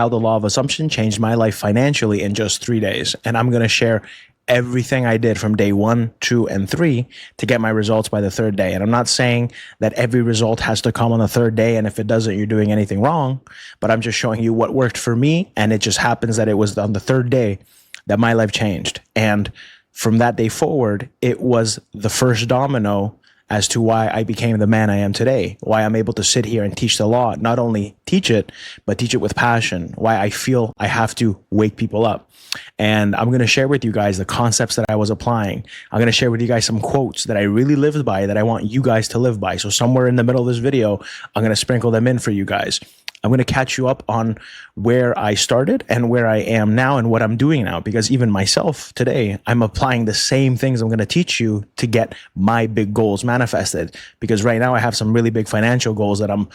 how the law of assumption changed my life financially in just 3 days. And I'm going to share everything I did from day 1, 2, and 3 to get my results by the third day. And I'm not saying that every result has to come on the third day, and if it doesn't, you're doing anything wrong, but I'm just showing you what worked for me. And it just happens that it was on the third day that my life changed. And from that day forward, it was the first domino as to why I became the man I am today, why I'm able to sit here and teach the law, not only teach it, but teach it with passion, why I feel I have to wake people up. And I'm going to share with you guys the concepts that I was applying. I'm going to share with you guys some quotes that I really lived by that I want you guys to live by. So somewhere in the middle of this video, I'm going to sprinkle them in for you guys. I'm going to catch you up on where I started and where I am now and what I'm doing now, because even myself today, I'm applying the same things I'm going to teach you to get my big goals manifested. Because right now I have some really big financial goals that I'm,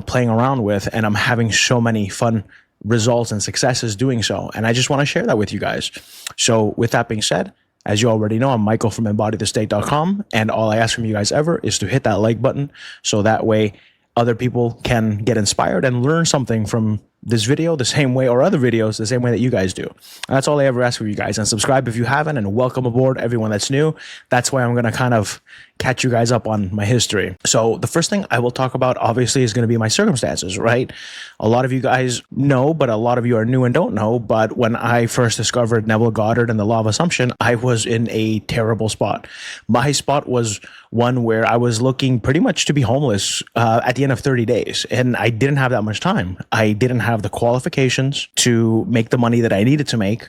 playing around with, and I'm having so many fun results and successes doing so. And I just want to share that with you guys. So with that being said, as you already know, I'm Michael from embodythestate.com. And all I ask from you guys ever is to hit that like button. So that way other people can get inspired and learn something from this video the same way, or other videos the same way that you guys do. And that's all I ever ask of you guys. And subscribe if you haven't, and welcome aboard everyone that's new. That's why I'm going to kind of catch you guys up on my history. So the first thing I will talk about, obviously, is going to be my circumstances, right? A lot of you guys know, but a lot of you are new and don't know. But when I first discovered Neville Goddard and the law of assumption, I was in a terrible spot. My spot was one where I was looking pretty much to be homeless at the end of 30 days. And I didn't have that much time. I didn't have the qualifications to make the money that I needed to make.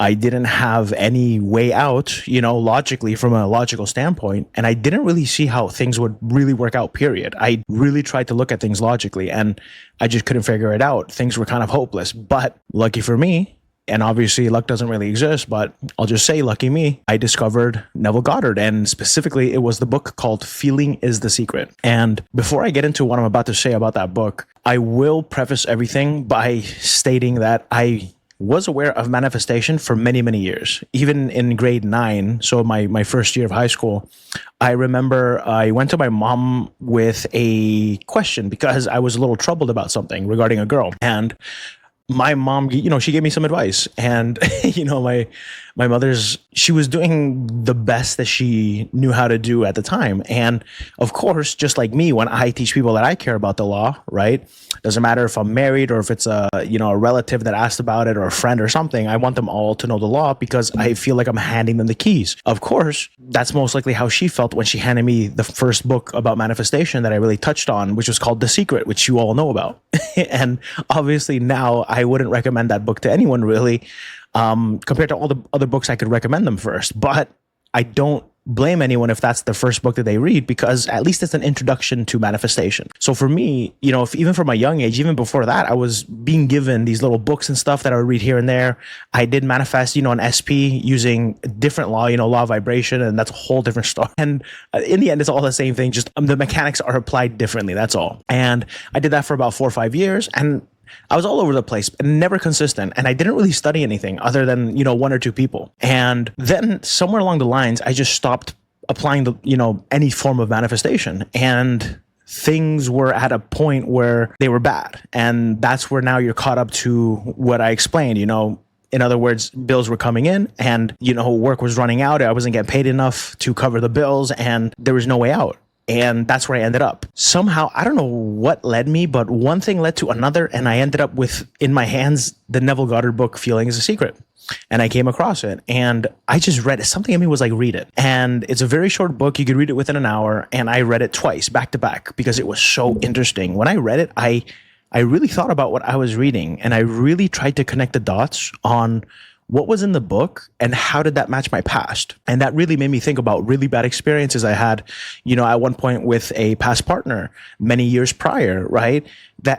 I didn't have any way out, logically, from a logical standpoint. And I didn't really see how things would really work out, period. I really tried to look at things logically, and I just couldn't figure it out. Things were kind of hopeless. But lucky for me, and obviously luck doesn't really exist, but I'll just say lucky me, I discovered Neville Goddard. And specifically, it was the book called Feeling is the Secret. And before I get into what I'm about to say about that book, I will preface everything by stating that I was aware of manifestation for many, many years. Even in grade 9, so my first year of high school, I remember I went to my mom with a question because I was a little troubled about something regarding a girl. And my mom, she gave me some advice. And, my mother's, she was doing the best that she knew how to do at the time. And of course, just like me, when I teach people that I care about the law, right? Doesn't matter if I'm married or if it's a relative that asked about it or a friend or something, I want them all to know the law because I feel like I'm handing them the keys. Of course, that's most likely how she felt when she handed me the first book about manifestation that I really touched on, which was called The Secret, which you all know about. And obviously now I wouldn't recommend that book to anyone really, compared to all the other books I could recommend them first. But I don't blame anyone if that's the first book that they read, because at least it's an introduction to manifestation. So for me, if even from a young age, even before that, I was being given these little books and stuff that I would read here and there. I did manifest, an SP using a different law, law of vibration, and that's a whole different story. And in the end, it's all the same thing, just the mechanics are applied differently, that's all. And I did that for about 4 or 5 years, and I was all over the place and never consistent. And I didn't really study anything other than, 1 or 2 people. And then somewhere along the lines, I just stopped applying the, any form of manifestation. And things were at a point where they were bad. And that's where now you're caught up to what I explained, In other words, bills were coming in and, work was running out. I wasn't getting paid enough to cover the bills and there was no way out. And that's where I ended up. Somehow, I don't know what led me, but one thing led to another. And I ended up with, in my hands, the Neville Goddard book, Feeling is a Secret. And I came across it and I just read it. Something in me was like, read it. And it's a very short book. You could read it within an hour. And I read it twice, back to back, because it was so interesting. When I read it, I really thought about what I was reading. And I really tried to connect the dots on what was in the book and how did that match my past? And that really made me think about really bad experiences I had, at one point with a past partner many years prior, right?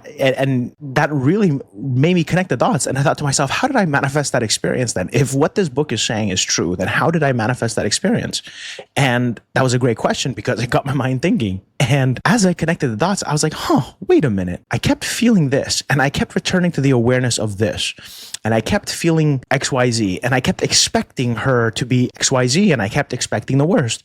And that really made me connect the dots. And I thought to myself, how did I manifest that experience then? If what this book is saying is true, then how did I manifest that experience? And that was a great question because it got my mind thinking. And as I connected the dots, I was like, wait a minute. I kept feeling this and I kept returning to the awareness of this. And I kept feeling XYZ and I kept expecting her to be XYZ and I kept expecting the worst.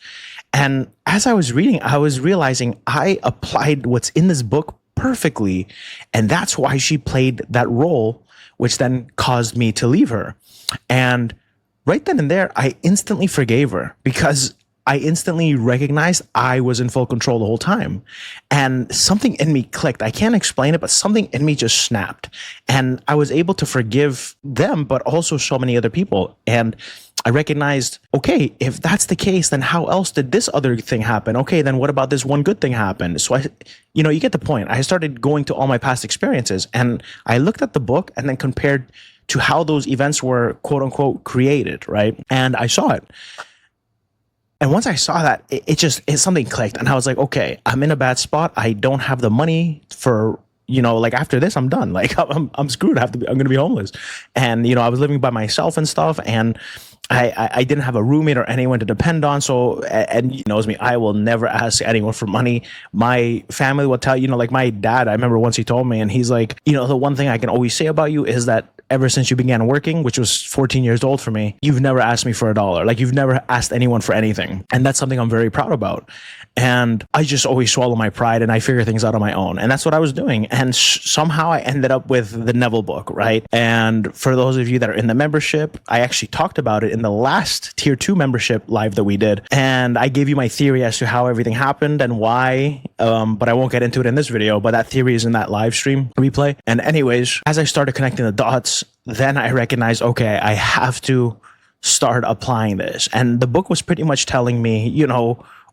And as I was reading, I was realizing I applied what's in this book perfectly. And that's why she played that role, which then caused me to leave her. And right then and there, I instantly forgave her because I instantly recognized I was in full control the whole time. And something in me clicked. I can't explain it, but something in me just snapped. And I was able to forgive them, but also so many other people. And I recognized, okay, if that's the case, then how else did this other thing happen? Okay, then what about this one good thing happen? So you get the point. I started going to all my past experiences and I looked at the book and then compared to how those events were quote unquote created, right? And I saw it. And once I saw that, it something clicked. And I was like, okay, I'm in a bad spot. I don't have the money for, like after this, I'm done. Like I'm screwed. I'm going to be homeless. And, I was living by myself and stuff. And I didn't have a roommate or anyone to depend on. So, and he knows me, I will never ask anyone for money. My family will tell like my dad, I remember once he told me, and he's like, the one thing I can always say about you is that ever since you began working, which was 14 years old for me, you've never asked me for $1. Like you've never asked anyone for anything. And that's something I'm very proud about. And I just always swallow my pride and I figure things out on my own. And that's what I was doing. And somehow I ended up with the Neville book, right? And for those of you that are in the membership, I actually talked about it in the last tier 2 membership live that we did. And I gave you my theory as to how everything happened and why, but I won't get into it in this video, but that theory is in that live stream replay. And anyways, as I started connecting the dots, then I recognized, okay, I have to start applying this. And the book was pretty much telling me,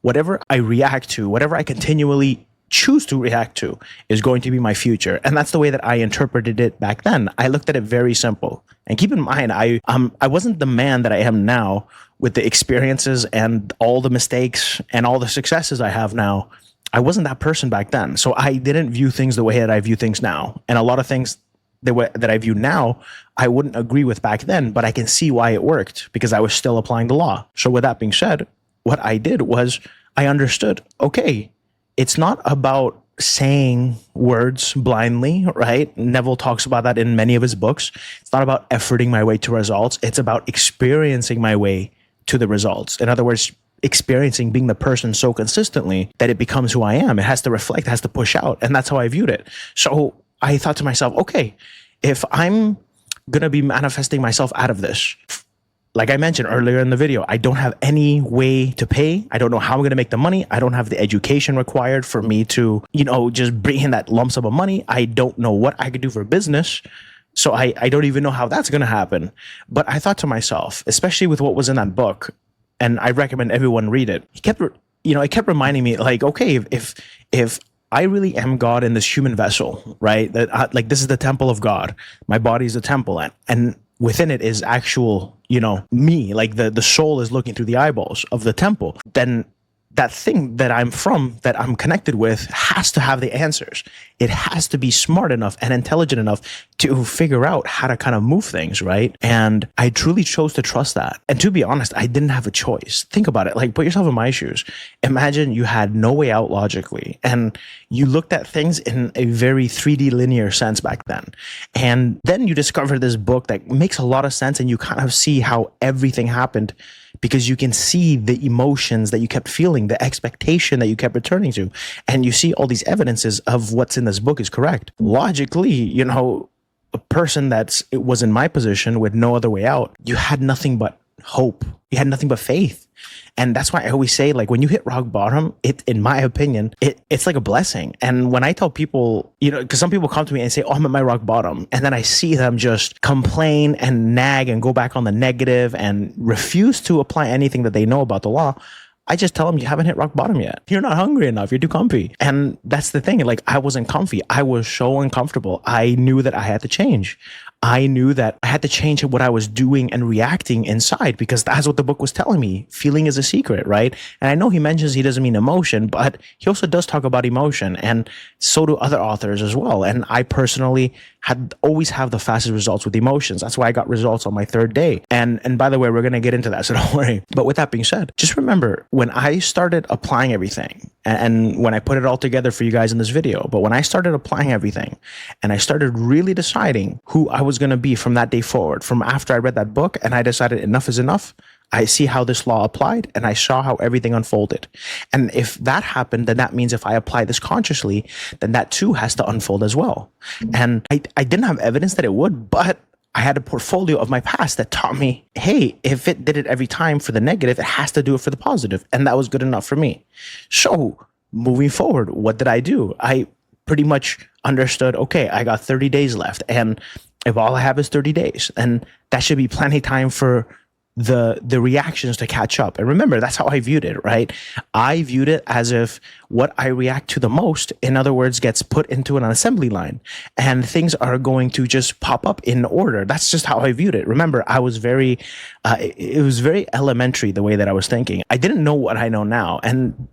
whatever I react to, whatever I continually choose to react to is going to be my future. And that's the way that I interpreted it back then. I looked at it very simple. And keep in mind, I wasn't the man that I am now with the experiences and all the mistakes and all the successes I have now. I wasn't that person back then. So I didn't view things the way that I view things now. And a lot of things that I view now, I wouldn't agree with back then, but I can see why it worked because I was still applying the law. So with that being said, what I did was I understood, okay, it's not about saying words blindly, right? Neville talks about that in many of his books. It's not about efforting my way to results. It's about experiencing my way to the results. In other words, experiencing being the person so consistently that it becomes who I am. It has to reflect, it has to push out. And that's how I viewed it. So I thought to myself, okay, if I'm going to be manifesting myself out of this, like I mentioned earlier in the video, I don't have any way to pay. I don't know how I'm going to make the money. I don't have the education required for me to, just bring in that lump sum of money. I don't know what I could do for business. So I don't even know how that's going to happen. But I thought to myself, especially with what was in that book, and I recommend everyone read it. It kept reminding me like, okay, if I really am God in this human vessel, right? That this is the temple of God. My body is the temple, and within it is actual, me. Like the soul is looking through the eyeballs of the temple. Then that thing that I'm from, that I'm connected with, has to have the answers. It has to be smart enough and intelligent enough to figure out how to kind of move things, right? And I truly chose to trust that. And to be honest, I didn't have a choice. Think about it. Like, put yourself in my shoes. Imagine you had no way out logically, and you looked at things in a very 3D linear sense back then. And then you discover this book that makes a lot of sense, and you kind of see how everything happened, because you can see the emotions that you kept feeling, the expectation that you kept returning to, and you see all these evidences of what's in this book is correct. Logically, a person it was in my position with no other way out, you had nothing but hope. You had nothing but faith. And that's why I always say, like, when you hit rock bottom, in my opinion, it's like a blessing. And when I tell people, because some people come to me and say, oh, I'm at my rock bottom. And then I see them just complain and nag and go back on the negative and refuse to apply anything that they know about the law. I just tell them, you haven't hit rock bottom yet. You're not hungry enough. You're too comfy. And that's the thing. Like, I wasn't comfy. I was so uncomfortable. I knew that I had to change. I knew that I had to change what I was doing and reacting inside, because that's what the book was telling me. Feeling is a secret, right? And I know he mentions he doesn't mean emotion, but he also does talk about emotion, and so do other authors as well. And I personally always have the fastest results with emotions. That's why I got results on my third day. And by the way, we're going to get into that, so don't worry. But with that being said, just remember, when I started applying everything, and when I put it all together for you guys in this video, but when I started applying everything and I started really deciding who I was going to be from that day forward, from after I read that book and I decided enough is enough, I see how this law applied and I saw how everything unfolded. And if that happened, then that means if I apply this consciously, then that too has to unfold as well. And I didn't have evidence that it would, but I had a portfolio of my past that taught me, hey, if it did it every time for the negative, it has to do it for the positive. And that was good enough for me. So moving forward, what did I do? I pretty much understood, okay, I got 30 days left. And if all I have is 30 days, then that should be plenty of time for the reactions to catch up. And remember, that's how I viewed it, right? I viewed it as if what I react to the most, in other words, gets put into an assembly line and things are going to just pop up in order. That's just how I viewed it. Remember, I was it was very elementary the way that I was thinking. I didn't know what I know now. And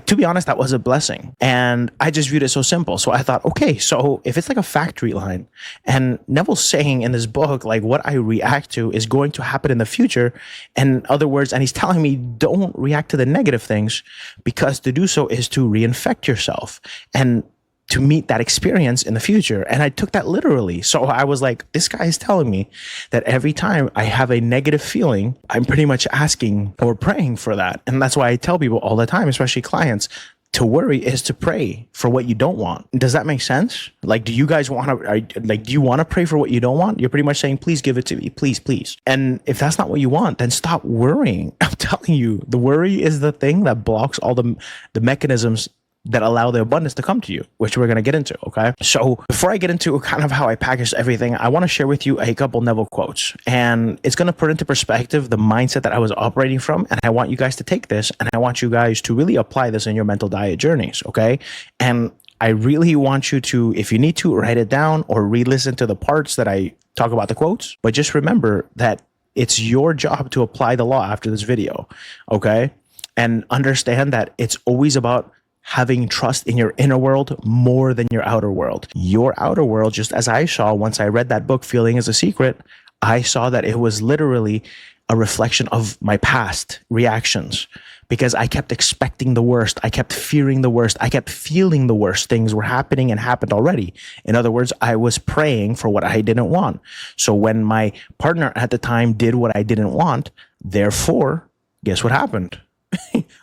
to be honest, that was a blessing. And I just viewed it so simple. So I thought, okay, so if it's like a factory line and Neville's saying in this book, like what I react to is going to happen in the future. In other words, and he's telling me don't react to the negative things because to do so is to reinfect yourself and to meet that experience in the future. And I took that literally. So I was like, this guy is telling me that every time I have a negative feeling, I'm pretty much asking or praying for that. And that's why I tell people all the time, especially clients, to worry is to pray for what you don't want. Does that make sense? Like, do you guys want to, do you want to pray for what you don't want? You're pretty much saying, please give it to me, please, please. And if that's not what you want, then stop worrying. I'm telling you, the worry is the thing that blocks all the mechanisms that allow the abundance to come to you, which we're going to get into, okay? So before I get into kind of how I packaged everything, I want to share with you a couple Neville quotes. And it's going to put into perspective the mindset that I was operating from. And I want you guys to take this and I want you guys to really apply this in your mental diet journeys, okay? And I really want you to, if you need to, write it down or re-listen to the parts that I talk about the quotes. But just remember that it's your job to apply the law after this video, okay? And understand that it's always about having trust in your inner world more than your outer world. Your outer world, just as I saw once I read that book, Feeling is a Secret, I saw that it was literally a reflection of my past reactions because I kept expecting the worst. I kept fearing the worst. I kept feeling the worst. Things were happening and happened already. In other words, I was praying for what I didn't want. So when my partner at the time did what I didn't want, therefore, guess what happened?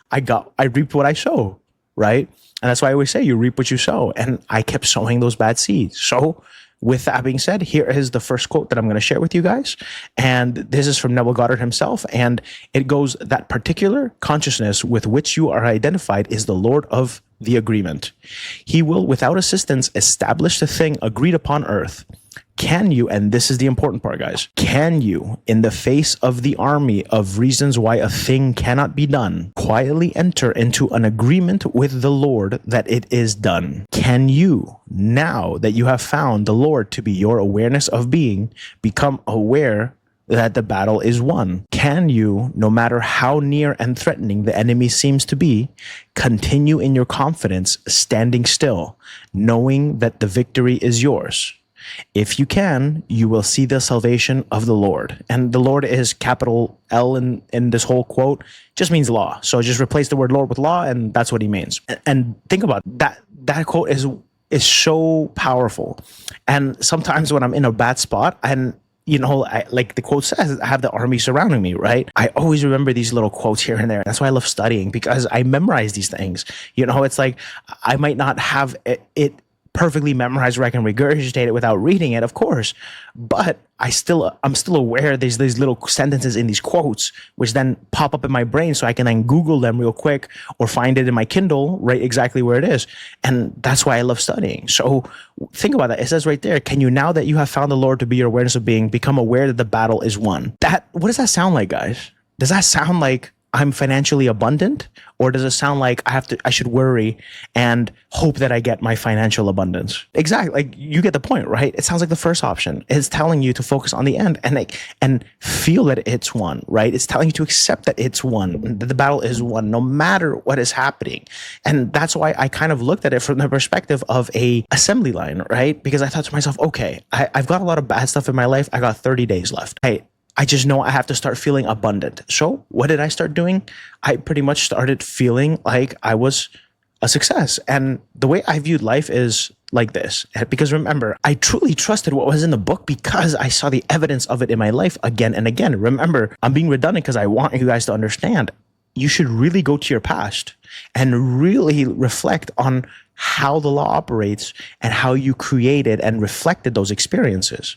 I reaped what I sow. Right? And that's why I always say you reap what you sow. And I kept sowing those bad seeds. So with that being said, here is the first quote that I'm going to share with you guys. And this is from Neville Goddard himself. And it goes, that particular consciousness with which you are identified is the Lord of the agreement. He will, without assistance, establish the thing agreed upon earth. Can you, and this is the important part, guys, can you, in the face of the army of reasons why a thing cannot be done, quietly enter into an agreement with the Lord that it is done? Can you, now that you have found the Lord to be your awareness of being, become aware that the battle is won? Can you, no matter how near and threatening the enemy seems to be, continue in your confidence, standing still, knowing that the victory is yours? If you can, you will see the salvation of the Lord. And the Lord is capital L in this whole quote, just means law. So just replace the word Lord with law, and that's what he means. And think about that. That quote is so powerful. And sometimes when I'm in a bad spot, and like the quote says, I have the army surrounding me, right? I always remember these little quotes here and there. That's why I love studying, because I memorize these things. It's like I might not have it perfectly memorized where I can regurgitate it without reading it, of course. But I'm still aware there's these little sentences in these quotes, which then pop up in my brain so I can then Google them real quick or find it in my Kindle, right exactly where it is. And that's why I love studying. So think about that. It says right there, can you, now that you have found the Lord to be your awareness of being, become aware that the battle is won? What does that sound like, guys? Does that sound like I'm financially abundant? Or does it sound like I should worry and hope that I get my financial abundance? Exactly. Like, you get the point, right? It sounds like the first option. It's telling you to focus on the end and feel that it's won, right? It's telling you to accept that it's won, that the battle is won, no matter what is happening. And that's why I kind of looked at it from the perspective of a assembly line, right? Because I thought to myself, okay, I've got a lot of bad stuff in my life. I got 30 days left. I just know I have to start feeling abundant. So what did I start doing? I pretty much started feeling like I was a success. And the way I viewed life is like this. Because remember, I truly trusted what was in the book because I saw the evidence of it in my life again and again. Remember, I'm being redundant because I want you guys to understand. You should really go to your past and really reflect on how the law operates and how you created and reflected those experiences.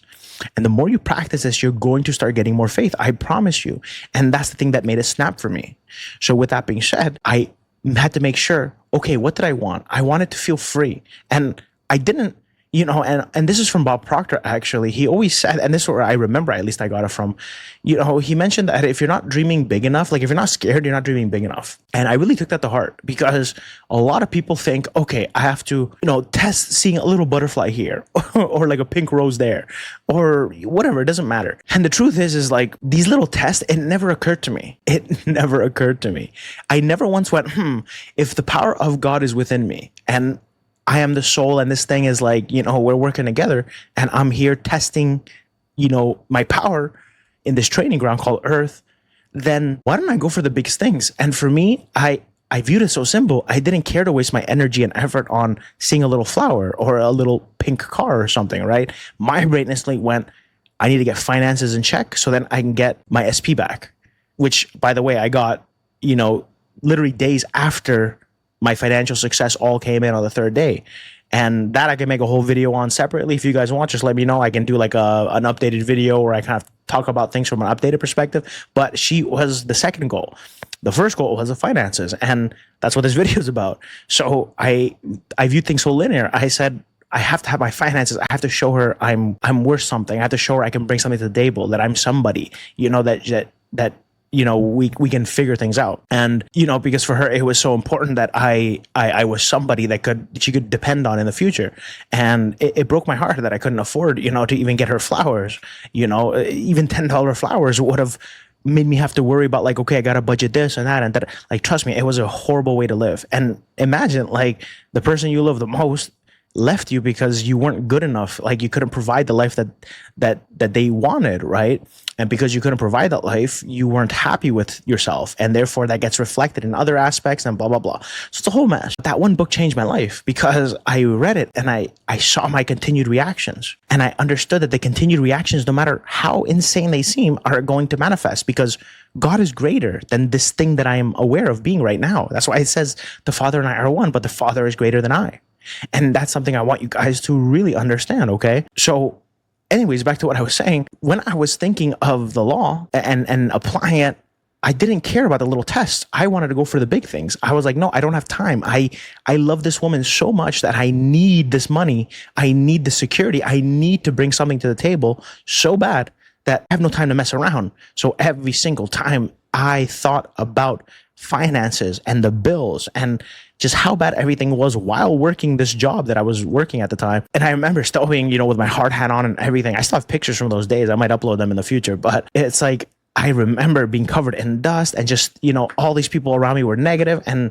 And the more you practice this, you're going to start getting more faith. I promise you. And that's the thing that made it snap for me. So with that being said, I had to make sure, okay, what did I want? I wanted to feel free. And I didn't, and this is from Bob Proctor, actually. He always said, and this is where I remember, at least I got it from, he mentioned that if you're not dreaming big enough, like if you're not scared, you're not dreaming big enough. And I really took that to heart because a lot of people think, okay, I have to, test seeing a little butterfly here or like a pink rose there or whatever. It doesn't matter. And the truth is like these little tests, it never occurred to me. It never occurred to me. I never once went, if the power of God is within me and I am the soul and this thing is like, we're working together and I'm here testing, my power in this training ground called Earth, then why don't I go for the biggest things? And for me, I viewed it so simple. I didn't care to waste my energy and effort on seeing a little flower or a little pink car or something, right? My brain instantly went, I need to get finances in check so then I can get my SP back, which by the way, I got, literally days after my financial success all came in on the third day. And that I can make a whole video on separately. If you guys want, just let me know. I can do like an updated video where I kind of talk about things from an updated perspective. But she was the second goal. The first goal was the finances. And that's what this video is about. So I view things so linear. I said, I have to have my finances. I have to show her I'm worth something. I have to show her I can bring something to the table, that I'm somebody, that we can figure things out. And, because for her, it was so important that I was somebody that she could depend on in the future. And it broke my heart that I couldn't afford, to even get her flowers, even $10 flowers would have made me have to worry about like, okay, I got to budget this and that. And that, like, trust me, it was a horrible way to live. And imagine like the person you love the most left you because you weren't good enough. Like you couldn't provide the life that they wanted, right? And because you couldn't provide that life, you weren't happy with yourself. And therefore that gets reflected in other aspects and blah, blah, blah. So it's a whole mess. That one book changed my life because I read it and I saw my continued reactions. And I understood that the continued reactions, no matter how insane they seem, are going to manifest because God is greater than this thing that I am aware of being right now. That's why it says the Father and I are one, but the Father is greater than I. And that's something I want you guys to really understand, okay? So anyways, back to what I was saying. When I was thinking of the law and applying it, I didn't care about the little tests. I wanted to go for the big things. I was like, no, I don't have time. I love this woman so much that I need this money. I need the security. I need to bring something to the table so bad that I have no time to mess around. So every single time I thought about finances and the bills and just how bad everything was while working this job that I was working at the time. And I remember still being, with my hard hat on and everything. I still have pictures from those days. I might upload them in the future, but it's like, I remember being covered in dust and just, all these people around me were negative and,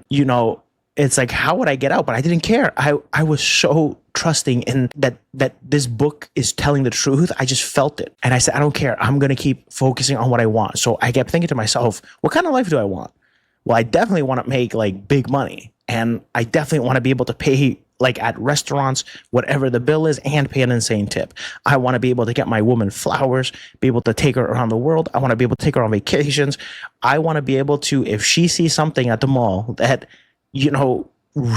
it's like, how would I get out? But I didn't care. I was so trusting in that this book is telling the truth. I just felt it. And I said, I don't care. I'm going to keep focusing on what I want. So I kept thinking to myself, what kind of life do I want? Well, I definitely want to make like big money. And I definitely want to be able to pay like at restaurants, whatever the bill is, and pay an insane tip. I want to be able to get my woman flowers, be able to take her around the world. I want to be able to take her on vacations. I want to be able to, if she sees something at the mall that,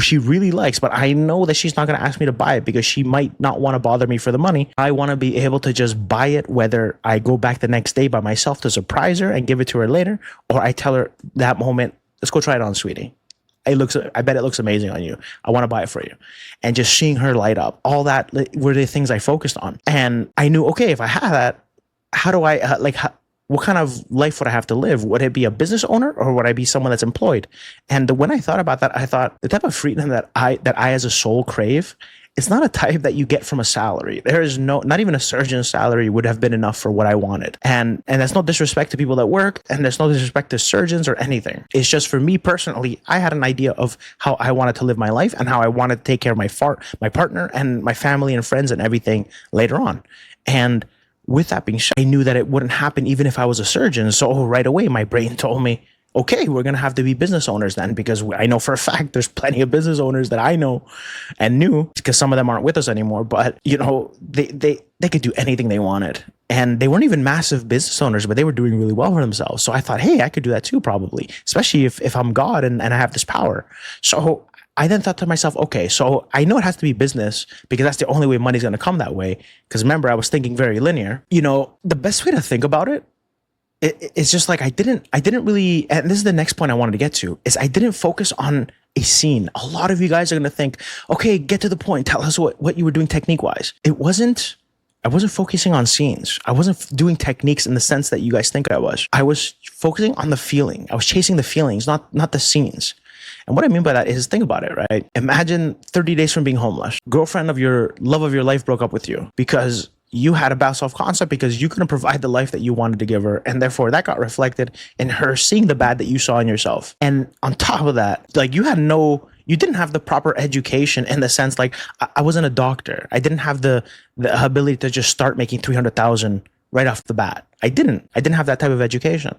she really likes, but I know that she's not going to ask me to buy it because she might not want to bother me for the money. I want to be able to just buy it, whether I go back the next day by myself to surprise her and give it to her later, or I tell her that moment, let's go try it on, sweetie. I bet it looks amazing on you. I want to buy it for you. And just seeing her light up, all that were the things I focused on. And I knew, okay, if I have that, how do I, what kind of life would I have to live? Would it be a business owner or would I be someone that's employed? And when I thought about that, I thought the type of freedom that I as a soul crave, it's not a type that you get from a salary. There is not even a surgeon's salary would have been enough for what I wanted. And that's no disrespect to people that work, and there's no disrespect to surgeons or anything. It's just for me personally, I had an idea of how I wanted to live my life and how I wanted to take care of my partner and my family and friends and everything later on. And with that being said, I knew that it wouldn't happen even if I was a surgeon. So right away, my brain told me, Okay, we're going to have to be business owners then, because I know for a fact there's plenty of business owners that I know and knew, because some of them aren't with us anymore, but they could do anything they wanted. And they weren't even massive business owners, but they were doing really well for themselves. So I thought, hey, I could do that too, probably, especially if I'm God and I have this power. So I then thought to myself, okay, so I know it has to be business because that's the only way money's going to come that way. Because remember, I was thinking very linear. The best way to think about it, it's just like I didn't really, and this is the next point I wanted to get to, is I didn't focus on a scene. A lot of you guys are going to think, okay, get to the point. Tell us what you were doing technique wise. I wasn't focusing on scenes. I wasn't doing techniques in the sense that you guys think I was. I was focusing on the feeling. I was chasing the feelings, not the scenes. And what I mean by that is, think about it, right? Imagine 30 days from being homeless. Girlfriend of your love of your life broke up with you because you had a bad self-concept because you couldn't provide the life that you wanted to give her. And therefore that got reflected in her seeing the bad that you saw in yourself. And on top of that, like you didn't have the proper education in the sense, like I wasn't a doctor. I didn't have the ability to just start making 300,000 right off the bat. I didn't have that type of education.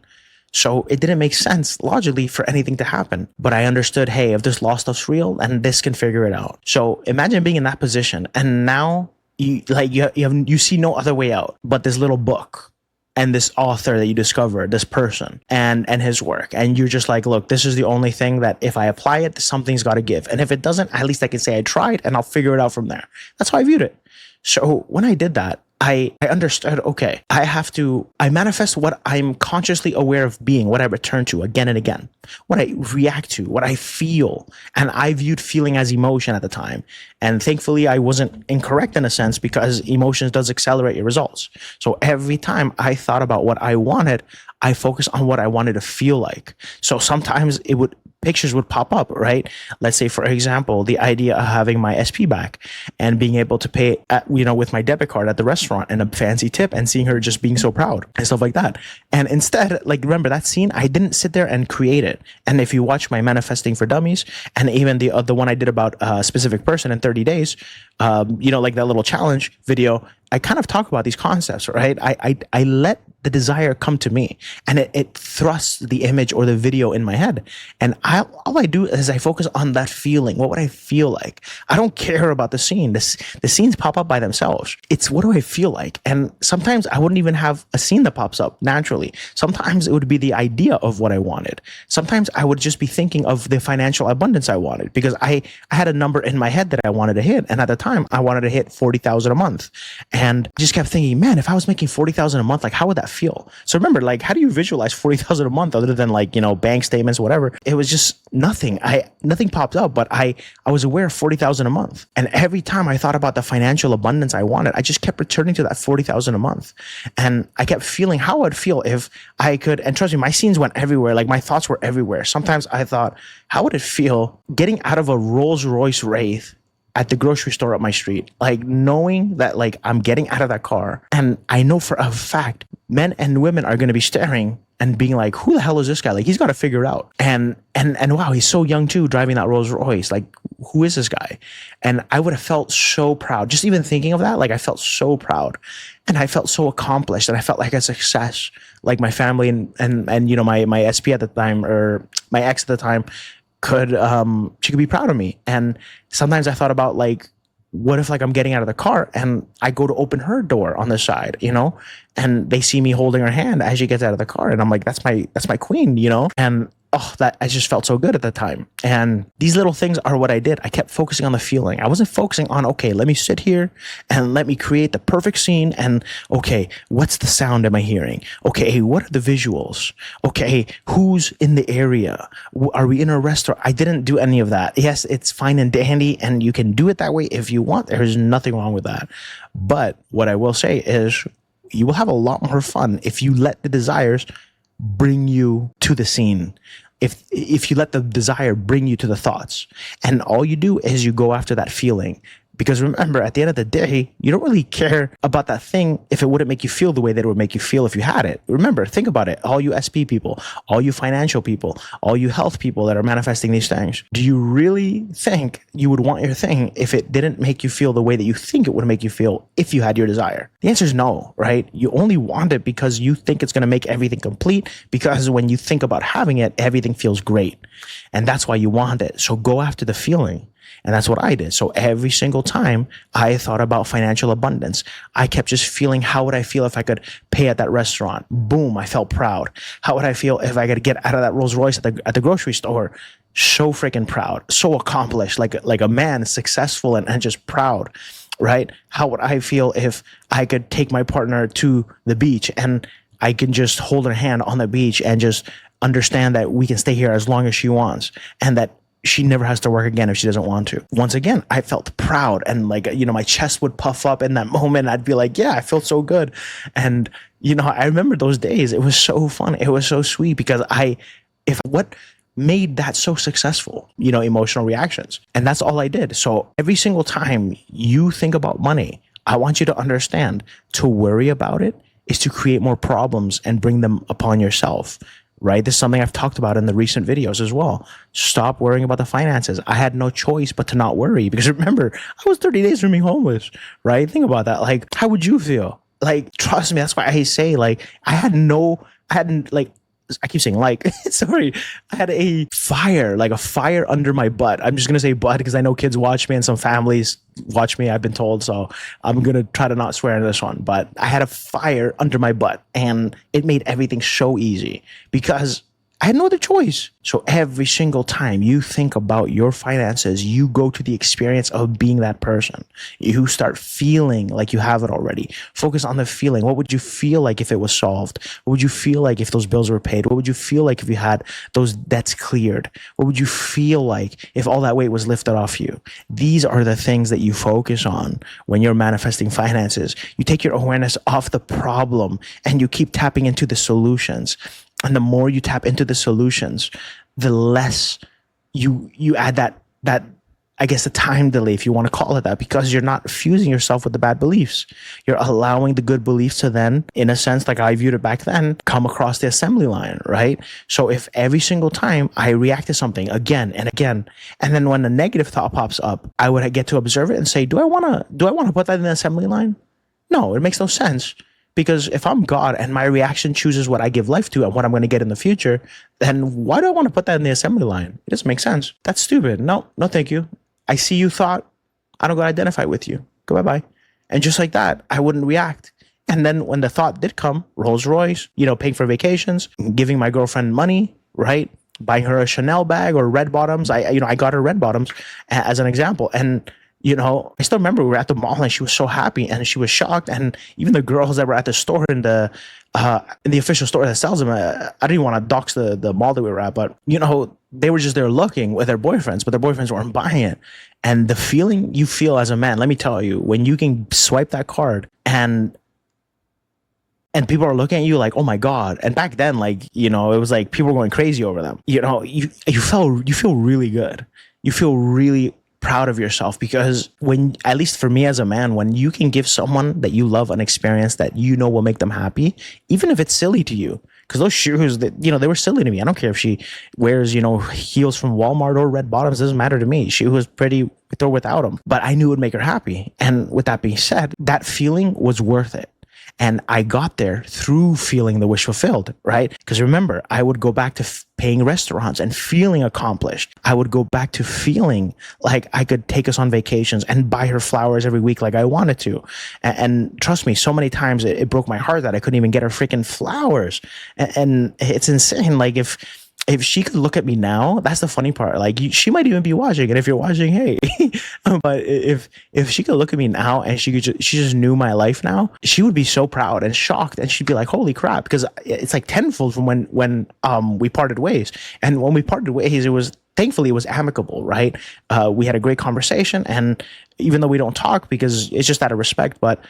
So it didn't make sense logically for anything to happen. But I understood, hey, if this lost stuff's real, and this can figure it out. So imagine being in that position, and now you see no other way out but this little book and this author that you discovered, this person and his work. And you're just like, look, this is the only thing that if I apply it, something's got to give. And if it doesn't, at least I can say I tried and I'll figure it out from there. That's how I viewed it. So when I did that, I understood, okay, I manifest what I'm consciously aware of being, what I return to again and again, what I react to, what I feel. And I viewed feeling as emotion at the time. And thankfully, I wasn't incorrect in a sense, because emotions does accelerate your results. So every time I thought about what I wanted, I focused on what I wanted to feel like. So sometimes pictures would pop up, right? Let's say, for example, the idea of having my SP back and being able to pay, with my debit card at the restaurant and a fancy tip, and seeing her just being so proud and stuff like that. And instead, like, remember that scene, I didn't sit there and create it. And if you watch my Manifesting for Dummies, and even the one I did about a specific person in 30 days, like that little challenge video, I kind of talk about these concepts, right? I let the desire come to me, and it thrusts the image or the video in my head. And all I do is I focus on that feeling. What would I feel like? I don't care about the scene. The scenes pop up by themselves. It's what do I feel like? And sometimes I wouldn't even have a scene that pops up naturally. Sometimes it would be the idea of what I wanted. Sometimes I would just be thinking of the financial abundance I wanted, because I had a number in my head that I wanted to hit. And at the time I wanted to hit 40,000 a month. And I just kept thinking, man, if I was making 40,000 a month, like how would that feel? So remember, like, how do you visualize 40,000 a month other than like, bank statements, whatever? It was just nothing. Nothing popped up, but I was aware of 40,000 a month. And every time I thought about the financial abundance I wanted, I just kept returning to that 40,000 a month. And I kept feeling how I'd feel if I could, and trust me, my scenes went everywhere. Like my thoughts were everywhere. Sometimes I thought, how would it feel getting out of a Rolls Royce Wraith at the grocery store up my street, like knowing that like I'm getting out of that car, and I know for a fact men and women are going to be staring and being like, who the hell is this guy? Like, he's got to figure it out. And wow, he's so young too, driving that Rolls Royce. Like, who is this guy? And I would have felt so proud. Just even thinking of that, like I felt so proud, and I felt so accomplished, and I felt like a success. Like my family and my SP at the time, or my ex at the time, she could be proud of me. And sometimes I thought about, like, what if like I'm getting out of the car and I go to open her door on the side, and they see me holding her hand as she gets out of the car, and I'm like, that's my queen, and that I just felt so good at the time. And these little things are what I did. I kept focusing on the feeling. I wasn't focusing on, okay, let me sit here and let me create the perfect scene. And okay, what's the sound am I hearing? Okay, what are the visuals? Okay, who's in the area? Are we in a restaurant? I didn't do any of that. Yes, it's fine and dandy, and you can do it that way if you want. There's nothing wrong with that. But what I will say is, you will have a lot more fun if you let the desires bring you to the scene. If you let the desire bring you to the thoughts, and all you do is you go after that feeling, Because remember, at the end of the day, you don't really care about that thing if it wouldn't make you feel the way that it would make you feel if you had it. Remember, think about it. All you SP people, all you financial people, all you health people that are manifesting these things. Do you really think you would want your thing if it didn't make you feel the way that you think it would make you feel if you had your desire? The answer is no, right? You only want it because you think it's going to make everything complete, because when you think about having it, everything feels great. And that's why you want it. So go after the feeling. And that's what I did. So every single time I thought about financial abundance, I kept just feeling, how would I feel if I could pay at that restaurant? Boom, I felt proud. How would I feel if I could get out of that Rolls Royce at the grocery store? So freaking proud, so accomplished, like a man, successful and just proud, right? How would I feel if I could take my partner to the beach and I can just hold her hand on the beach and just understand that we can stay here as long as she wants, and that she never has to work again if she doesn't want to. Once again, I felt proud, and my chest would puff up in that moment. I'd be like, yeah, I felt so good. And, I remember those days. It was so fun. It was so sweet because what made that so successful, emotional reactions. And that's all I did. So every single time you think about money, I want you to understand, to worry about it is to create more problems and bring them upon yourself. Right? This is something I've talked about in the recent videos as well. Stop worrying about the finances. I had no choice but to not worry, because remember, I was 30 days from being homeless, right? Think about that. Like, how would you feel? Like, trust me, that's why I say, I keep saying sorry, I had a fire under my butt. I'm just going to say butt because I know kids watch me and some families watch me, I've been told. So I'm going to try to not swear in this one, but I had a fire under my butt, and it made everything so easy because I had no other choice. So every single time you think about your finances, you go to the experience of being that person. You start feeling like you have it already. Focus on the feeling. What would you feel like if it was solved? What would you feel like if those bills were paid? What would you feel like if you had those debts cleared? What would you feel like if all that weight was lifted off you? These are the things that you focus on when you're manifesting finances. You take your awareness off the problem and you keep tapping into the solutions. And the more you tap into the solutions, the less you add that I guess the time delay, if you want to call it that, because you're not fusing yourself with the bad beliefs. You're allowing the good beliefs to then, in a sense, like I viewed it back then, come across the assembly line, right? So if every single time I react to something again and again, and then when a negative thought pops up, I would get to observe it and say, do I want to put that in the assembly line? No, it makes no sense. Because if I'm God and my reaction chooses what I give life to and what I'm going to get in the future, then why do I want to put that in the assembly line? It doesn't make sense. That's stupid. No, thank you. I see you thought. I don't go identify with you. Go bye-bye. And just like that, I wouldn't react. And then when the thought did come, Rolls Royce, paying for vacations, giving my girlfriend money, right? Buying her a Chanel bag or red bottoms. I got her red bottoms as an example. And I still remember we were at the mall and she was so happy and she was shocked. And even the girls that were at the store in the official store that sells them, I didn't even want to dox the mall that we were at, but they were just there looking with their boyfriends, but their boyfriends weren't buying it. And the feeling you feel as a man, let me tell you, when you can swipe that card and people are looking at you like, oh my God. And back then, it was like people were going crazy over them. You feel really good. You feel really proud of yourself, because when, at least for me as a man, when you can give someone that you love an experience that will make them happy, even if it's silly to you, because those shoes that, they were silly to me. I don't care if she wears, heels from Walmart or red bottoms. It doesn't matter to me. She was pretty with or without them, but I knew it would make her happy. And with that being said, that feeling was worth it. And I got there through feeling the wish fulfilled, right? Because remember, I would go back to paying restaurants and feeling accomplished. I would go back to feeling like I could take us on vacations and buy her flowers every week like I wanted to. And trust me, so many times it broke my heart that I couldn't even get her freaking flowers. And it's insane. Like if she could look at me now, that's the funny part. Like she might even be watching, and if you're watching, hey. But if she could look at me now and she just knew my life now, she would be so proud and shocked, and she'd be like, "Holy crap!" Because it's like tenfold from when we parted ways. And when we parted ways, thankfully it was amicable, right? We had a great conversation, and even though we don't talk because it's just out of respect, but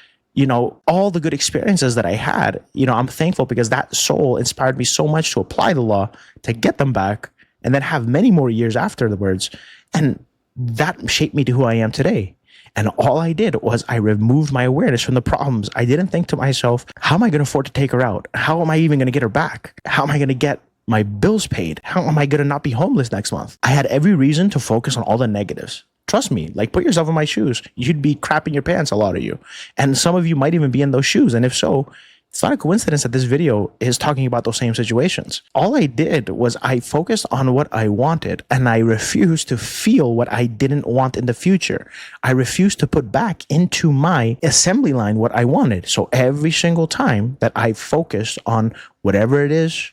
all the good experiences that I had, I'm thankful because that soul inspired me so much to apply the law, to get them back, and then have many more years afterwards. And that shaped me to who I am today. And all I did was I removed my awareness from the problems. I didn't think to myself, how am I going to afford to take her out? How am I even going to get her back? How am I going to get my bills paid? How am I going to not be homeless next month? I had every reason to focus on all the negatives. Trust me, like, put yourself in my shoes. You'd be crapping your pants, a lot of you. And some of you might even be in those shoes. And if so, it's not a coincidence that this video is talking about those same situations. All I did was I focused on what I wanted, and I refused to feel what I didn't want in the future. I refused to put back into my assembly line what I wanted. So every single time that I focused on whatever it is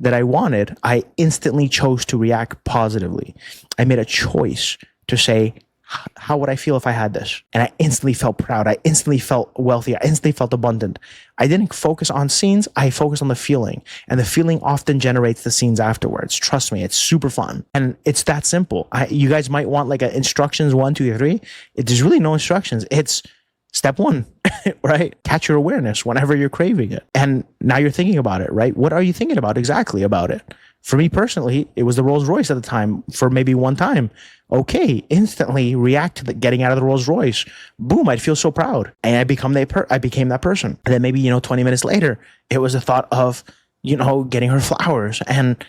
that I wanted, I instantly chose to react positively. I made a choice to say, how would I feel if I had this? And I instantly felt proud. I instantly felt wealthy. I instantly felt abundant. I didn't focus on scenes. I focused on the feeling. And the feeling often generates the scenes afterwards. Trust me, it's super fun. And it's that simple. You guys might want like instructions 1, 2, 3. There's really no instructions. It's step 1, right? Catch your awareness whenever you're craving it. And now you're thinking about it, right? What are you thinking about exactly about it? For me personally, it was the Rolls Royce at the time for maybe one time. Okay, instantly react to getting out of the Rolls Royce. Boom, I'd feel so proud. And I became that person. And then maybe, 20 minutes later, it was the thought of, getting her flowers. And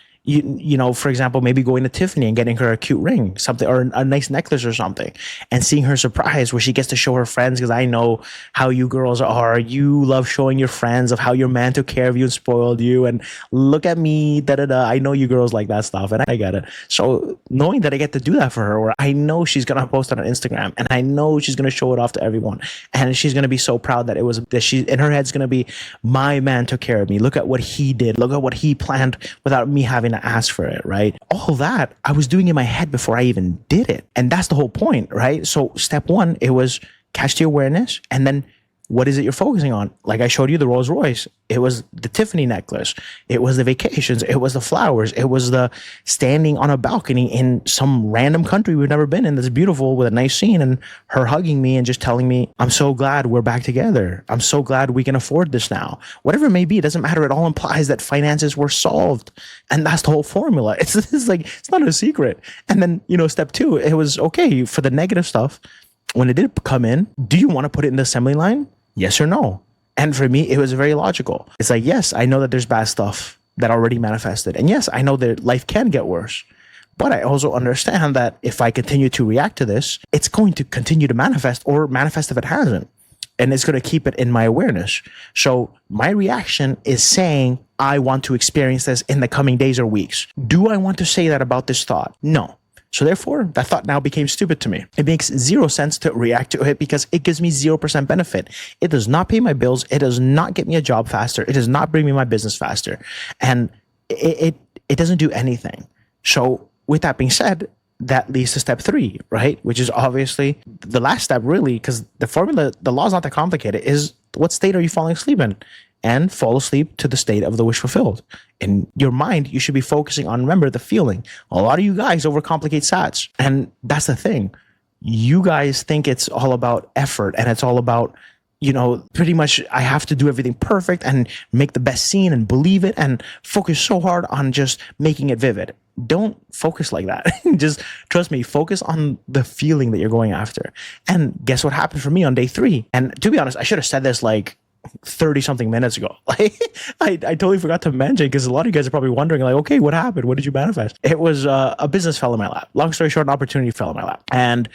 for example, maybe going to Tiffany and getting her a cute ring, something, or a nice necklace or something, and seeing her surprise where she gets to show her friends, because I know how you girls are. You love showing your friends of how your man took care of you and spoiled you, and look at me, I know you girls like that stuff, and I get it. So knowing that I get to do that for her, or I know she's gonna post it on Instagram, and I know she's gonna show it off to everyone, and she's gonna be so proud that she in her head's gonna be, my man took care of me. Look at what he did. Look at what he planned without me having to ask for it, right? All that I was doing in my head before I even did it. And that's the whole point, right? So step 1, it was catch the awareness, and then what is it you're focusing on? Like I showed you the Rolls Royce. It was the Tiffany necklace. It was the vacations. It was the flowers. It was the standing on a balcony in some random country we've never been in that's beautiful with a nice scene, and her hugging me and just telling me, I'm so glad we're back together. I'm so glad we can afford this now. Whatever it may be, it doesn't matter. It all implies that finances were solved. And that's the whole formula. It's not a secret. And then, step 2, it was okay for the negative stuff. When it did come in, do you want to put it in the assembly line? Yes or no? And for me, it was very logical. It's like, yes, I know that there's bad stuff that already manifested. And yes, I know that life can get worse. But I also understand that if I continue to react to this, it's going to continue to manifest, or manifest if it hasn't. And it's going to keep it in my awareness. So my reaction is saying, I want to experience this in the coming days or weeks. Do I want to say that about this thought? No. So therefore, that thought now became stupid to me. It makes 0 sense to react to it because it gives me 0% benefit. It does not pay my bills. It does not get me a job faster. It does not bring me my business faster. And it doesn't do anything. So with that being said, that leads to step 3, right? Which is obviously the last step, really, because the law is not that complicated, is what state are you falling asleep in? And fall asleep to the state of the wish fulfilled. In your mind, you should be focusing on, remember, the feeling. A lot of you guys overcomplicate sats. And that's the thing. You guys think it's all about effort, and it's all about, pretty much I have to do everything perfect and make the best scene and believe it and focus so hard on just making it vivid. Don't focus like that. Just trust me, focus on the feeling that you're going after. And guess what happened for me on day 3? And to be honest, I should have said this like 30 something minutes ago. Like I totally forgot to mention, because a lot of you guys are probably wondering, like, okay, what happened? What did you manifest? It was a business fell in my lap. Long story short, an opportunity fell in my lap. And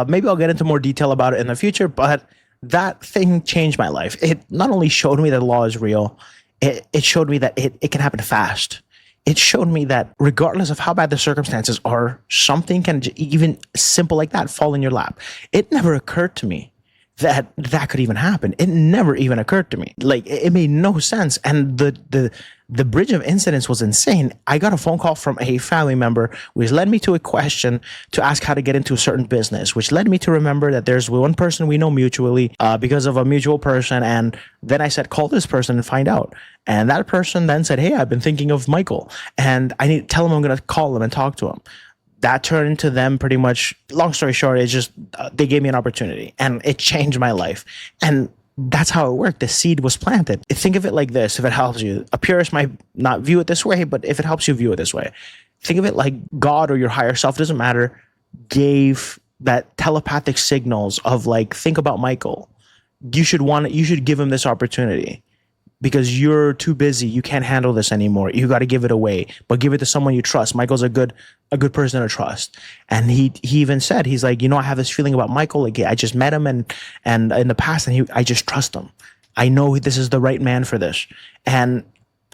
maybe I'll get into more detail about it in the future, but that thing changed my life. It not only showed me that the law is real, it showed me that it can happen fast. It showed me that regardless of how bad the circumstances are, something can even simple like that fall in your lap. It never occurred to me that could even happen. It never even occurred to me. Like, it made no sense. And the bridge of incidents was insane. I got a phone call from a family member, which led me to a question to ask how to get into a certain business, which led me to remember that there's one person we know mutually because of a mutual person. And then I said, call this person and find out. And that person then said, hey, I've been thinking of Michael, and I need to tell him I'm going to call him and talk to him. That turned into them pretty much, long story short, it's just, they gave me an opportunity and it changed my life. And that's how it worked. The seed was planted. Think of it like this, if it helps you. A purist might not view it this way, but if it helps you view it this way, think of it like God or your higher self, doesn't matter, gave that telepathic signals of like, think about Michael. You should give him this opportunity because you're too busy. You can't handle this anymore. You got to give it away, but give it to someone you trust. Michael's a good person to trust. And he even said, he's like, I have this feeling about Michael. Like, I just met him and in the past, and I just trust him. I know this is the right man for this. And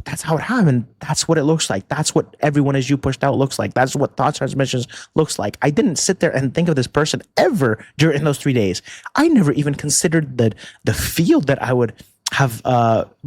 that's how it happened. That's what it looks like. That's what Everyone Is You Pushed Out looks like. That's what Thought Transmissions looks like. I didn't sit there and think of this person ever during those 3 days. I never even considered the field that I would have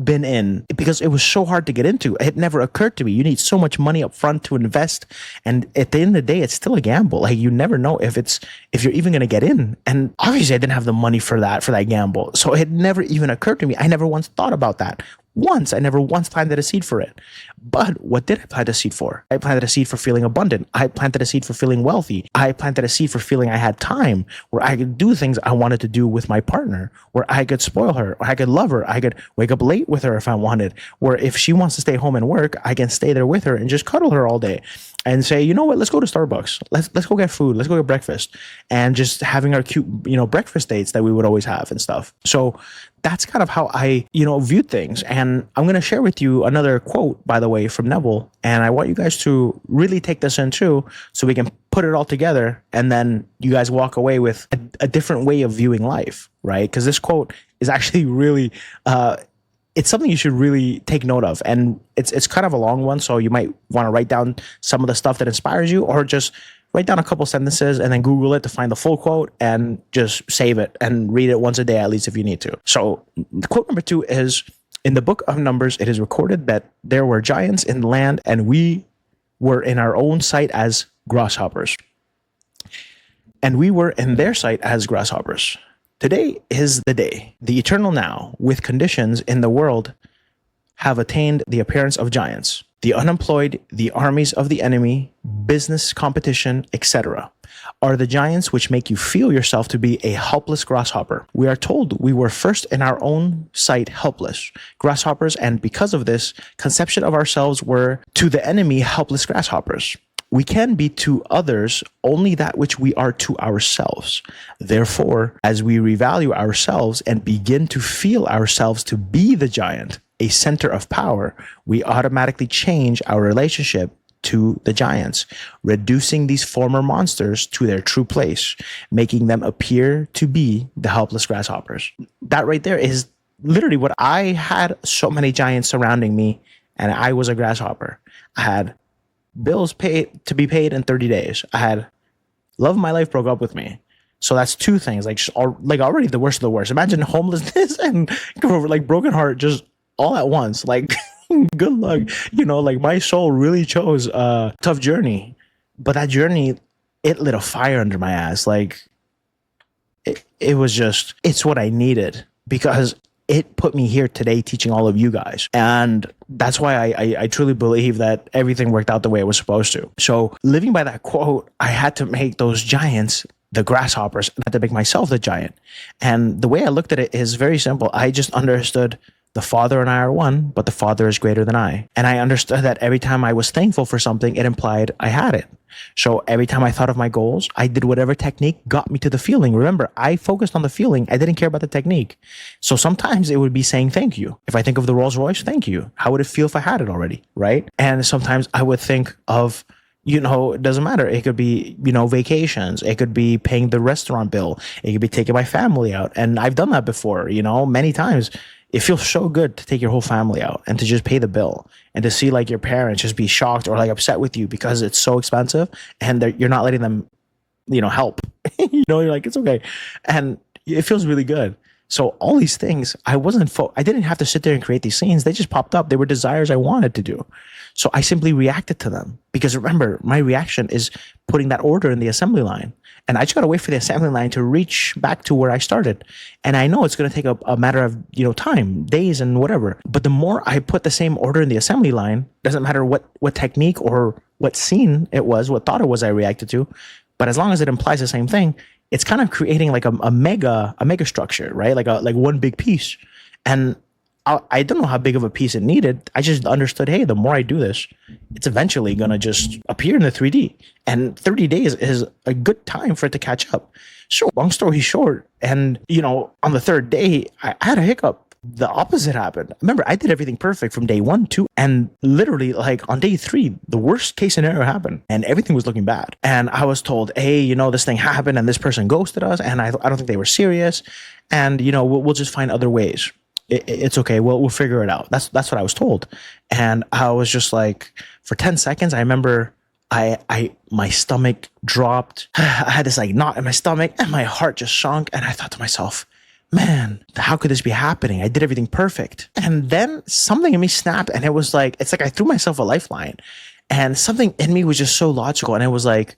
been in, because it was so hard to get into. It never occurred to me. You need so much money up front to invest, and at the end of the day, it's still a gamble. Like, you never know if you're even going to get in. And obviously, I didn't have the money for that gamble, so it never even occurred to me. I never once thought about that. I never once planted a seed for it. But what did I plant a seed for? I planted a seed for feeling abundant. I planted a seed for feeling wealthy. I planted a seed for feeling I had time, where I could do things I wanted to do with my partner, where I could spoil her, or I could love her. I could wake up late with her if I wanted, where if she wants to stay home and work, I can stay there with her and just cuddle her all day and say, you know what, let's go to Starbucks. Let's go get food. Let's go get breakfast. And just having our cute, breakfast dates that we would always have and stuff. So that's kind of how I, viewed things. And I'm going to share with you another quote, by the way, from Neville. And I want you guys to really take this in too, so we can put it all together. And then you guys walk away with a different way of viewing life, right? Because this quote is actually really, it's something you should really take note of. And it's kind of a long one, so you might want to write down some of the stuff that inspires you, or just write down a couple sentences and then Google it to find the full quote and just save it and read it once a day, at least if you need to. So quote number 2 is, in the book of Numbers, it is recorded that there were giants in the land, and we were in our own sight as grasshoppers. And we were in their sight as grasshoppers. Today is the day, the eternal now, with conditions in the world have attained the appearance of giants. The unemployed, the armies of the enemy, business competition, etc., are the giants which make you feel yourself to be a helpless grasshopper. We are told we were first in our own sight helpless grasshoppers, and because of this conception of ourselves, were to the enemy helpless grasshoppers. We can be to others only that which we are to ourselves. Therefore, as we revalue ourselves and begin to feel ourselves to be the giant, a center of power, we automatically change our relationship to the giants, reducing these former monsters to their true place, making them appear to be the helpless grasshoppers. That right there is literally what I had. So many giants surrounding me, and I was a grasshopper. I had bills paid to be paid in 30 days. I had love of my life broke up with me. So that's 2 things, like already the worst of the worst. Imagine homelessness and like broken heart just all at once. Like, good luck. Like, my soul really chose a tough journey, but that journey, it lit a fire under my ass. Like, it was just, it's what I needed, because it put me here today teaching all of you guys. And that's why I truly believe that everything worked out the way it was supposed to. So living by that quote, I had to make those giants the grasshoppers. I had to make myself the giant. And the way I looked at it is very simple. I just understood the Father and I are one, but the Father is greater than I. And I understood that every time I was thankful for something, it implied I had it. So every time I thought of my goals, I did whatever technique got me to the feeling. Remember, I focused on the feeling. I didn't care about the technique. So sometimes it would be saying thank you. If I think of the Rolls Royce, thank you. How would it feel if I had it already, right? And sometimes I would think of, it doesn't matter. It could be, vacations. It could be paying the restaurant bill. It could be taking my family out. And I've done that before, many times. It feels so good to take your whole family out and to just pay the bill and to see like your parents just be shocked or like upset with you because it's so expensive and you're not letting them, help. You're like, it's okay. And it feels really good. So all these things, I didn't have to sit there and create these scenes. They just popped up. They were desires I wanted to do. So I simply reacted to them, because remember, my reaction is putting that order in the assembly line. And I just got to wait for the assembly line to reach back to where I started. And I know it's going to take a matter of, time, days and whatever. But the more I put the same order in the assembly line, doesn't matter what technique or what scene it was, what thought it was I reacted to. But as long as it implies the same thing, it's kind of creating like a mega structure, right? Like one big piece. And I don't know how big of a piece it needed. I just understood, hey, the more I do this, it's eventually going to just appear in the 3D. And 30 days is a good time for it to catch up. So long story short, and on the third day, I had a hiccup. The opposite happened. Remember, I did everything perfect from day 1, 2, and literally like on day 3, the worst case scenario happened and everything was looking bad. And I was told, hey, this thing happened and this person ghosted us. And I don't think they were serious. And, we'll just find other ways. It's okay. We'll figure it out. That's what I was told. And I was just like, for 10 seconds, I remember my stomach dropped. I had this like knot in my stomach and my heart just sunk. And I thought to myself, man, how could this be happening? I did everything perfect. And then something in me snapped and it's like I threw myself a lifeline and something in me was just so logical. And it was like,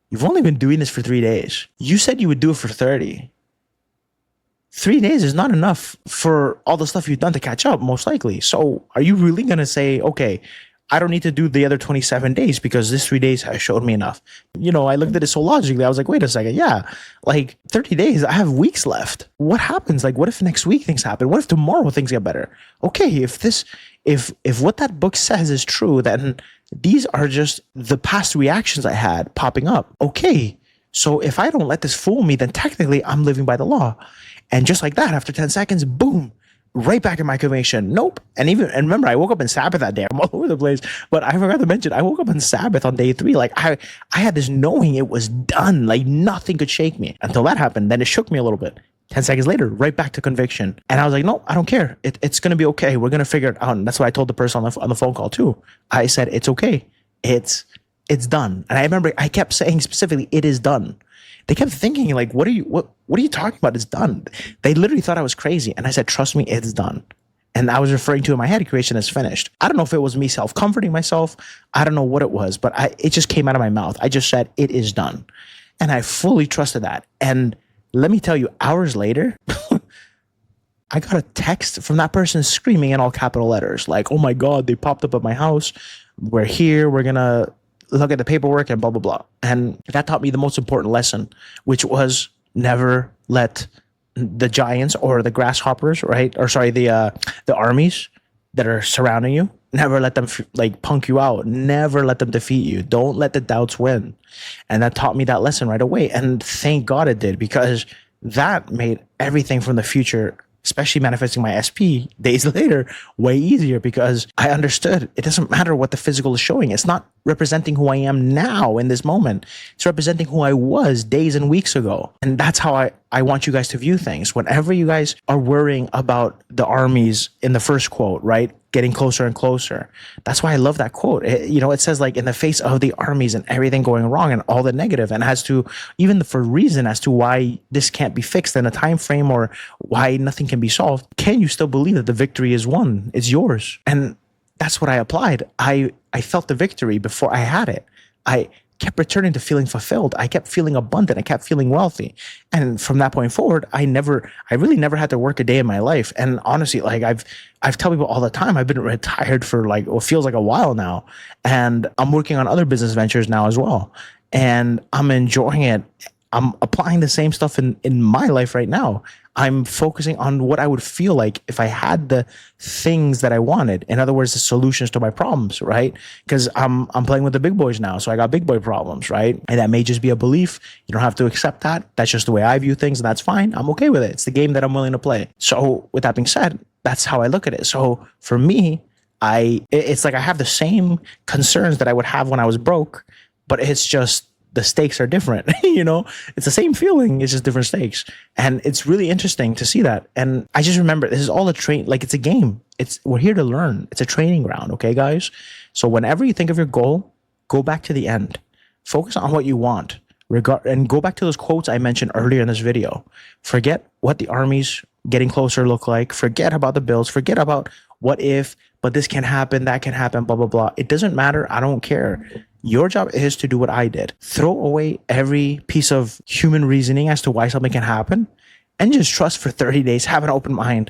you've only been doing this for 3 days. You said you would do it for 30. 3 days is not enough for all the stuff you've done to catch up, most likely. So are you really going to say, okay, I don't need to do the other 27 days because this 3 days has showed me enough? I looked at it so logically. I was like, wait a second. Yeah, like 30 days, I have weeks left. What happens? Like, what if next week things happen? What if tomorrow things get better? Okay, if what that book says is true, then these are just the past reactions I had popping up. Okay, so if I don't let this fool me, then technically I'm living by the law. And just like that, after 10 seconds, boom, right back in my conviction. Nope. And remember, I woke up on Sabbath that day. I'm all over the place. But I forgot to mention, I woke up on Sabbath on day 3. Like I had this knowing it was done. Like nothing could shake me until that happened. Then it shook me a little bit. 10 seconds later, right back to conviction. And I was like, no, I don't care. It's going to be okay. We're going to figure it out. And that's what I told the person on the phone call too. I said, it's okay. It's done. And I remember I kept saying specifically, it is done. They kept thinking like, what are you talking about? It's done. They literally thought I was crazy. And I said, trust me, it's done. And I was referring to in my head, creation is finished. I don't know if it was me self-comforting myself. I don't know what it was, but it just came out of my mouth. I just said, it is done. And I fully trusted that. And let me tell you, hours later, I got a text from that person screaming in all capital letters. Like, oh my God, they popped up at my house. We're here. We're going to look at the paperwork and blah, blah, blah. And that taught me the most important lesson, which was never let the giants or the grasshoppers, right? Or sorry, the armies that are surrounding you, never let them punk you out. Never let them defeat you. Don't let the doubts win. And that taught me that lesson right away. And thank God it did, because that made everything from the future, especially manifesting my SP days later, way easier, because I understood it doesn't matter what the physical is showing. It's not representing who I am now in this moment. It's representing who I was days and weeks ago. And that's how I want you guys to view things. Whenever you guys are worrying about the armies in the first quote, right? Getting closer and closer. That's why I love that quote. It says like, in the face of the armies and everything going wrong and all the negative, and has to, even for reason as to why this can't be fixed in a time frame or why nothing can be solved, can you still believe that the victory is won? It's yours. And that's what I applied. I felt the victory before I had it. I kept returning to feeling fulfilled. I kept feeling abundant. I kept feeling wealthy. And from that point forward, I really never had to work a day in my life. And honestly, like I've tell people all the time, I've been retired for like what feels like a while now. And I'm working on other business ventures now as well. And I'm enjoying it. I'm applying the same stuff in my life right now. I'm focusing on what I would feel like if I had the things that I wanted. In other words, the solutions to my problems, right? Because I'm playing with the big boys now. So I got big boy problems, right? And that may just be a belief. You don't have to accept that. That's just the way I view things, and that's fine. I'm okay with it. It's the game that I'm willing to play. So with that being said, that's how I look at it. So for me, it's like I have the same concerns that I would have when I was broke, but it's just the stakes are different. It's the same feeling, it's just different stakes. And it's really interesting to see that. And I just remember, this is all a like it's a game. We're here to learn. It's a training ground. Okay, guys. So whenever you think of your goal, go back to the end, focus on what you want, and go back to those quotes I mentioned earlier in this video. Forget what the armies getting closer look like. Forget about the bills. Forget about what if, but this can happen, that can happen, blah, blah, blah. It doesn't matter. I don't care. Your job is to do what I did. Throw away every piece of human reasoning as to why something can happen, and just trust for 30 days. Have an open mind.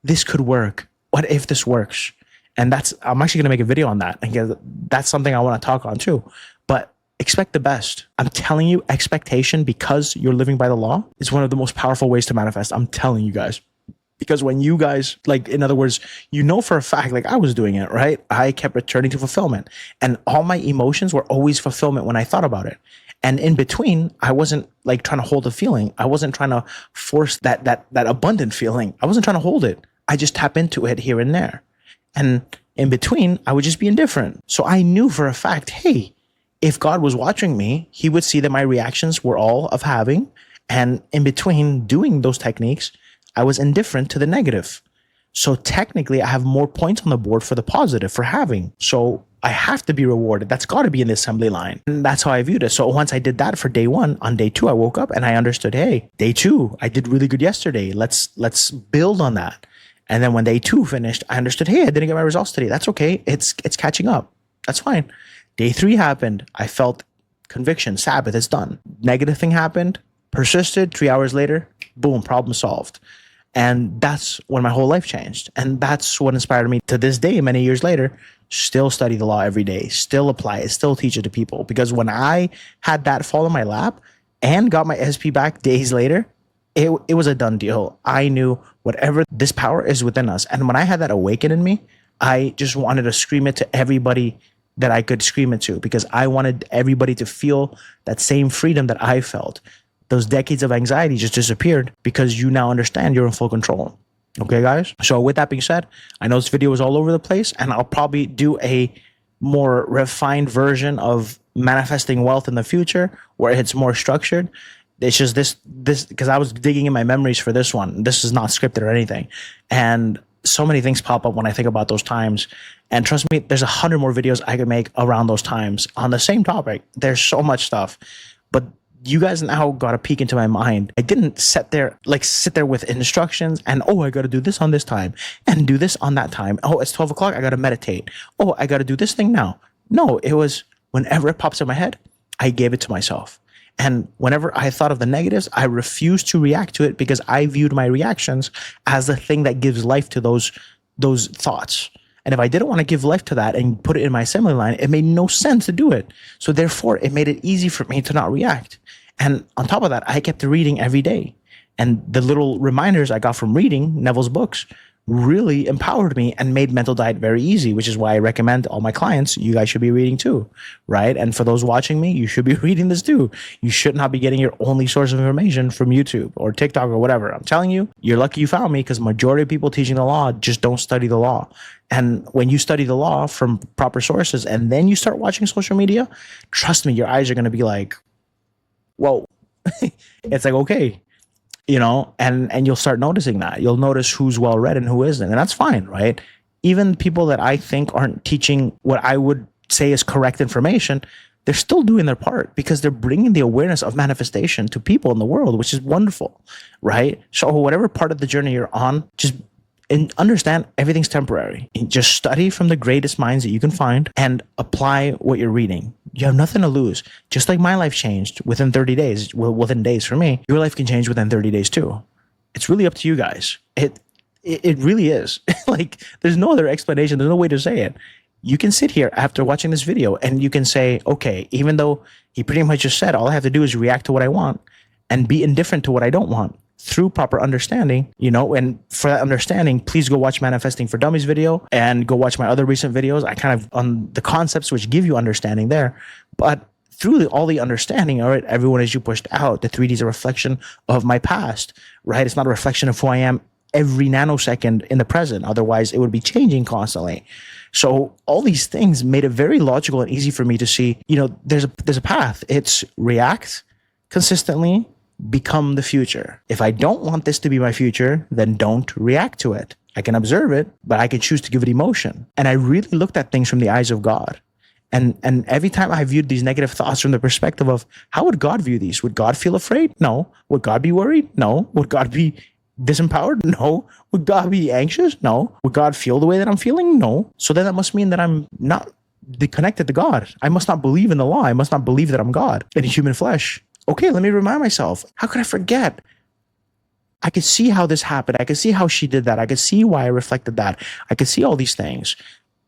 This could work. What if this works? And I'm actually going to make a video on that. And that's something I want to talk on too. But expect the best. I'm telling you, expectation, because you're living by the law, is one of the most powerful ways to manifest. I'm telling you guys. Because when you guys, like, in other words, you know for a fact, like I was doing it, right? I kept returning to fulfillment, and all my emotions were always fulfillment when I thought about it. And in between, I wasn't like trying to hold a feeling. I wasn't trying to force that abundant feeling. I wasn't trying to hold it. I just tap into it here and there. And in between, I would just be indifferent. So I knew for a fact, hey, if God was watching me, he would see that my reactions were all of having. And in between doing those techniques, I was indifferent to the negative. So technically, I have more points on the board for the positive, for having. So I have to be rewarded. That's got to be in the assembly line. And that's how I viewed it. So once I did that for day one, on day two, I woke up and I understood, hey, day two, I did really good yesterday. Let's build on that. And then when day two finished, I understood, hey, I didn't get my results today. That's okay. It's catching up. That's fine. Day three happened. I felt conviction. Sabbath, it's done. Negative thing happened, persisted. 3 hours later, boom, problem solved. And that's when my whole life changed. And that's what inspired me to this day, many years later, still study the law every day, still apply it, still teach it to people. Because when I had that fall in my lap and got my SP back days later, it was a done deal. I knew whatever this power is within us. And when I had that awaken in me, I just wanted to scream it to everybody that I could scream it to, because I wanted everybody to feel that same freedom that I felt. Those decades of anxiety just disappeared because you now understand you're in full control. Okay, guys? So with that being said, I know this video was all over the place, and I'll probably do a more refined version of manifesting wealth in the future where it's more structured. It's just this because I was digging in my memories for this one. This is not scripted or anything. And so many things pop up when I think about those times. And trust me, there's 100 more videos I could make around those times on the same topic. There's so much stuff. But you guys now got a peek into my mind. I didn't sit there with instructions and, oh, I got to do this on this time and do this on that time. Oh, it's 12 o'clock. I got to meditate. Oh, I got to do this thing now. No, it was whenever it pops in my head, I gave it to myself. And whenever I thought of the negatives, I refused to react to it because I viewed my reactions as the thing that gives life to those thoughts. And if I didn't want to give life to that and put it in my assembly line, it made no sense to do it. So therefore, it made it easy for me to not react. And on top of that, I kept reading every day. And the little reminders I got from reading Neville's books really empowered me and made mental diet very easy, which is why I recommend all my clients, you guys should be reading too, right? And for those watching me, you should be reading this too. You should not be getting your only source of information from YouTube or TikTok or whatever. I'm telling you, you're lucky you found me, because majority of people teaching the law just don't study the law. And when you study the law from proper sources and then you start watching social media, trust me, your eyes are going to be like, whoa. It's like, okay. You know, and you'll start noticing that. You'll notice who's well read and who isn't. And that's fine, right? Even people that I think aren't teaching what I would say is correct information, they're still doing their part because they're bringing the awareness of manifestation to people in the world, which is wonderful, right? So whatever part of the journey you're on, just understand everything's temporary. Just study from the greatest minds that you can find and apply what you're reading. You have nothing to lose. Just like my life changed within 30 days, well, within days for me, your life can change within 30 days too. It's really up to you guys. It really is. Like, there's no other explanation. There's no way to say it. You can sit here after watching this video and you can say, okay, even though he pretty much just said, all I have to do is react to what I want and be indifferent to what I don't want. Through proper understanding, you know, and for that understanding, please go watch Manifesting for Dummies video and go watch my other recent videos. I kind of on the concepts which give you understanding there, but through all the understanding, all right, everyone is you pushed out. The 3D is a reflection of my past, right? It's not a reflection of who I am every nanosecond in the present. Otherwise, it would be changing constantly. So all these things made it very logical and easy for me to see, you know, there's a path. It's react consistently, become the future. If I don't want this to be my future, then don't react to it. I can observe it, but I can choose to give it emotion. And I really looked at things from the eyes of God. And every time I viewed these negative thoughts from the perspective of, how would God view these? Would God feel afraid? No. Would God be worried? No. Would God be disempowered? No. Would God be anxious? No. Would God feel the way that I'm feeling? No. So then that must mean that I'm not connected to God. I must not believe in the law. I must not believe that I'm God in human flesh. Okay, let me remind myself. How could I forget? I could see how this happened. I could see how she did that. I could see why I reflected that. I could see all these things.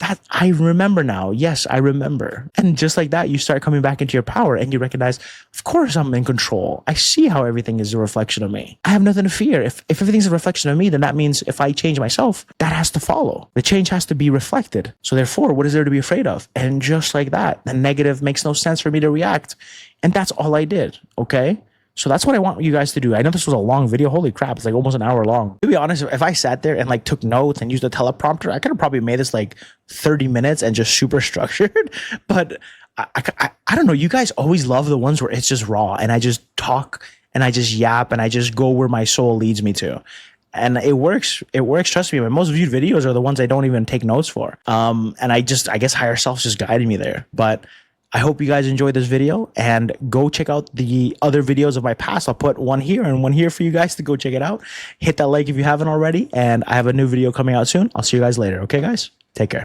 that I remember now. Yes, I remember. And just like that, you start coming back into your power and you recognize, of course I'm in control. I see how everything is a reflection of me. I have nothing to fear. If everything's a reflection of me, then that means if I change myself, that has to follow. The change has to be reflected. So therefore, what is there to be afraid of? And just like that, the negative makes no sense for me to react. And that's all I did. Okay. So that's what I want you guys to do. I know this was a long video. Holy crap. It's like almost an hour long. To be honest, if I sat there and like took notes and used a teleprompter, I could have probably made this like 30 minutes and just super structured. But I don't know. You guys always love the ones where it's just raw and I just talk and I just yap and I just go where my soul leads me to. And it works. It works. Trust me. My most viewed videos are the ones I don't even take notes for. And I guess higher self's just guiding me there. But I hope you guys enjoyed this video and go check out the other videos of my past. I'll put one here and one here for you guys to go check it out. Hit that like if you haven't already. And I have a new video coming out soon. I'll see you guys later. Okay, guys? Take care.